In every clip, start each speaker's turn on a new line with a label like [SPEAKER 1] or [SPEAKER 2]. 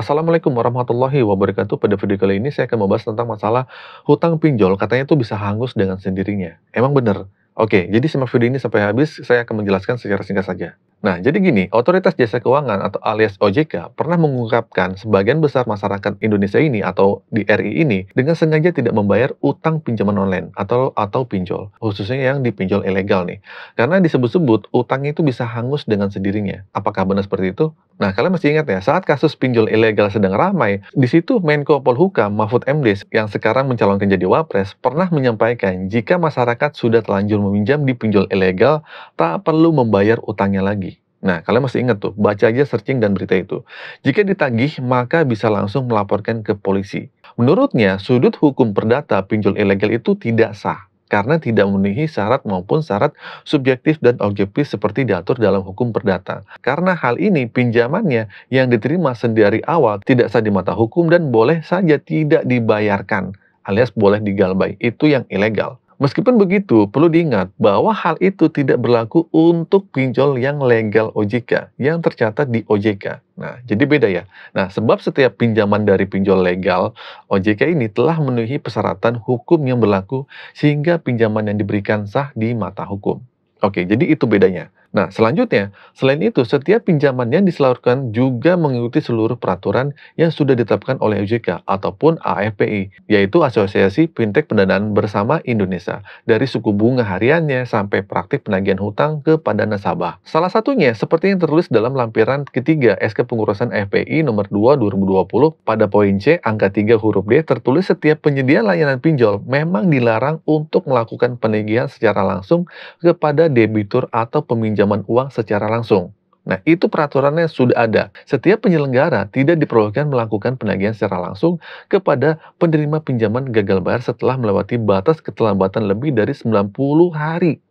[SPEAKER 1] Assalamualaikum warahmatullahi wabarakatuh. Pada video kali ini saya akan membahas tentang masalah hutang pinjol katanya itu bisa hangus dengan sendirinya. Emang bener? Oke, jadi simak video ini sampai habis, saya akan menjelaskan secara singkat saja. Nah, jadi gini, Otoritas Jasa Keuangan atau alias OJK pernah mengungkapkan sebagian besar masyarakat Indonesia ini atau di RI ini dengan sengaja tidak membayar utang pinjaman online atau pinjol, khususnya yang dipinjol ilegal nih. Karena disebut-sebut utangnya itu bisa hangus dengan sendirinya. Apakah benar seperti itu? Nah, kalian masih ingat ya, saat kasus pinjol ilegal sedang ramai, di situ Menko Polhukam Mahfud MD yang sekarang mencalonkan jadi Wapres pernah menyampaikan jika masyarakat sudah telanjur meminjam di pinjol ilegal, tak perlu membayar utangnya lagi. Nah, kalian masih ingat tuh, baca aja searching dan berita itu. Jika ditagih, maka bisa langsung melaporkan ke polisi. Menurutnya, sudut hukum perdata pinjol ilegal itu tidak sah karena tidak memenuhi syarat maupun syarat subjektif dan objektif seperti diatur dalam hukum perdata. Karena hal ini pinjamannya yang diterima dari awal tidak sah di mata hukum dan boleh saja tidak dibayarkan alias boleh digalbay. Itu yang ilegal. Meskipun begitu, perlu diingat bahwa hal itu tidak berlaku untuk pinjol yang legal OJK, yang tercatat di OJK. Nah, jadi beda ya. Nah, sebab setiap pinjaman dari pinjol legal OJK ini telah memenuhi persyaratan hukum yang berlaku sehingga pinjaman yang diberikan sah di mata hukum. Oke, jadi itu bedanya. Nah, selanjutnya, selain itu, setiap pinjaman yang disalurkan juga mengikuti seluruh peraturan yang sudah ditetapkan oleh OJK ataupun AFPI, yaitu Asosiasi Fintech Pendanaan Bersama Indonesia, dari suku bunga hariannya sampai praktik penagihan hutang kepada nasabah. Salah satunya, seperti yang tertulis dalam lampiran ketiga SK Pengurusan AFPI nomor 2 2020 pada poin C angka 3 huruf D tertulis setiap penyedia layanan pinjol memang dilarang untuk melakukan penagihan secara langsung kepada debitur atau peminjam uang secara langsung. Nah, itu peraturannya sudah ada. Setiap penyelenggara tidak diperbolehkan melakukan penagihan secara langsung kepada penerima pinjaman gagal bayar setelah melewati batas keterlambatan lebih dari 90 hari.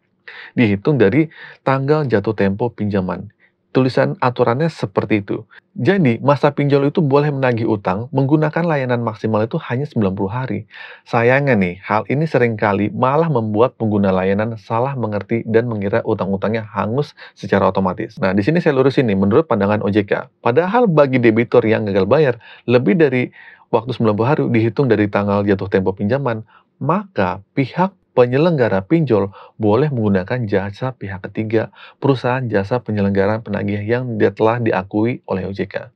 [SPEAKER 1] Dihitung dari tanggal jatuh tempo pinjaman. Tulisan aturannya seperti itu. Jadi, masa pinjol itu boleh menagih utang menggunakan layanan maksimal itu hanya 90 hari. Sayangnya nih, hal ini seringkali malah membuat pengguna layanan salah mengerti dan mengira utang-utangnya hangus secara otomatis. Nah, di sini saya lurusin nih, menurut pandangan OJK. Padahal bagi debitur yang gagal bayar, lebih dari waktu 90 hari dihitung dari tanggal jatuh tempo pinjaman, maka pihak penyelenggara pinjol boleh menggunakan jasa pihak ketiga, perusahaan jasa penyelenggaraan penagih yang telah diakui oleh OJK.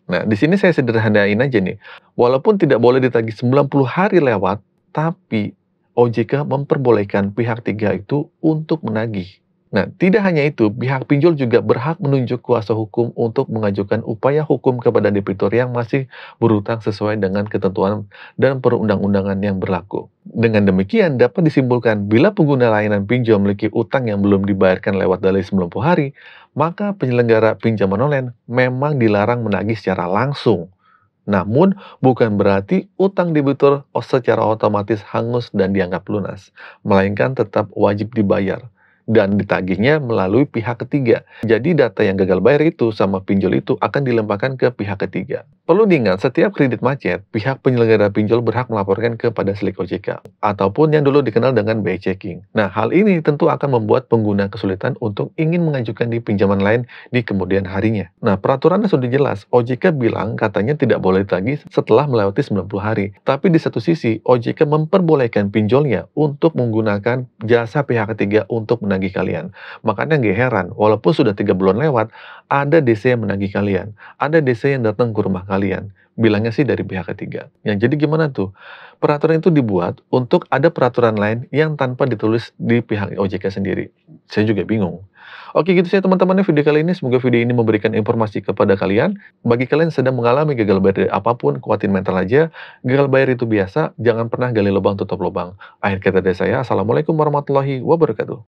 [SPEAKER 1] Nah, di sini saya sederhanain aja nih. Walaupun tidak boleh ditagih 90 hari lewat, tapi OJK memperbolehkan pihak ketiga itu untuk menagih. Nah, tidak hanya itu, pihak pinjol juga berhak menunjuk kuasa hukum untuk mengajukan upaya hukum kepada debitur yang masih berutang sesuai dengan ketentuan dan perundang-undangan yang berlaku. Dengan demikian, dapat disimpulkan bila pengguna layanan pinjol memiliki utang yang belum dibayarkan lewat dari 90 hari, maka penyelenggara pinjaman online memang dilarang menagih secara langsung. Namun, bukan berarti utang debitur secara otomatis hangus dan dianggap lunas, melainkan tetap wajib dibayar dan ditagihnya melalui pihak ketiga. Jadi data yang gagal bayar itu sama pinjol itu akan dilemparkan ke pihak ketiga. Perlu diingat, setiap kredit macet, pihak penyelenggara pinjol berhak melaporkan kepada Slik OJK, ataupun yang dulu dikenal dengan BI checking. Nah, hal ini tentu akan membuat pengguna kesulitan untuk ingin mengajukan di pinjaman lain di kemudian harinya. Nah, peraturannya sudah jelas. OJK bilang katanya tidak boleh ditagih setelah melewati 90 hari. Tapi di satu sisi, OJK memperbolehkan pinjolnya untuk menggunakan jasa pihak ketiga untuk menagih kalian. Makanya nggak heran, walaupun sudah 3 bulan lewat, ada DC yang menagih kalian. Ada DC yang datang ke rumah kalian. Bilangnya sih dari pihak ketiga. Yang jadi gimana tuh? Peraturan itu dibuat untuk ada peraturan lain yang tanpa ditulis di pihak OJK sendiri. Saya juga bingung. Oke, gitu saya teman-teman video kali ini. Semoga video ini memberikan informasi kepada kalian. Bagi kalian yang sedang mengalami gagal bayar dari apapun, kuatin mental aja. Gagal bayar itu biasa, jangan pernah gali lubang tutup lubang. Akhir kata dari saya, Assalamualaikum warahmatullahi wabarakatuh.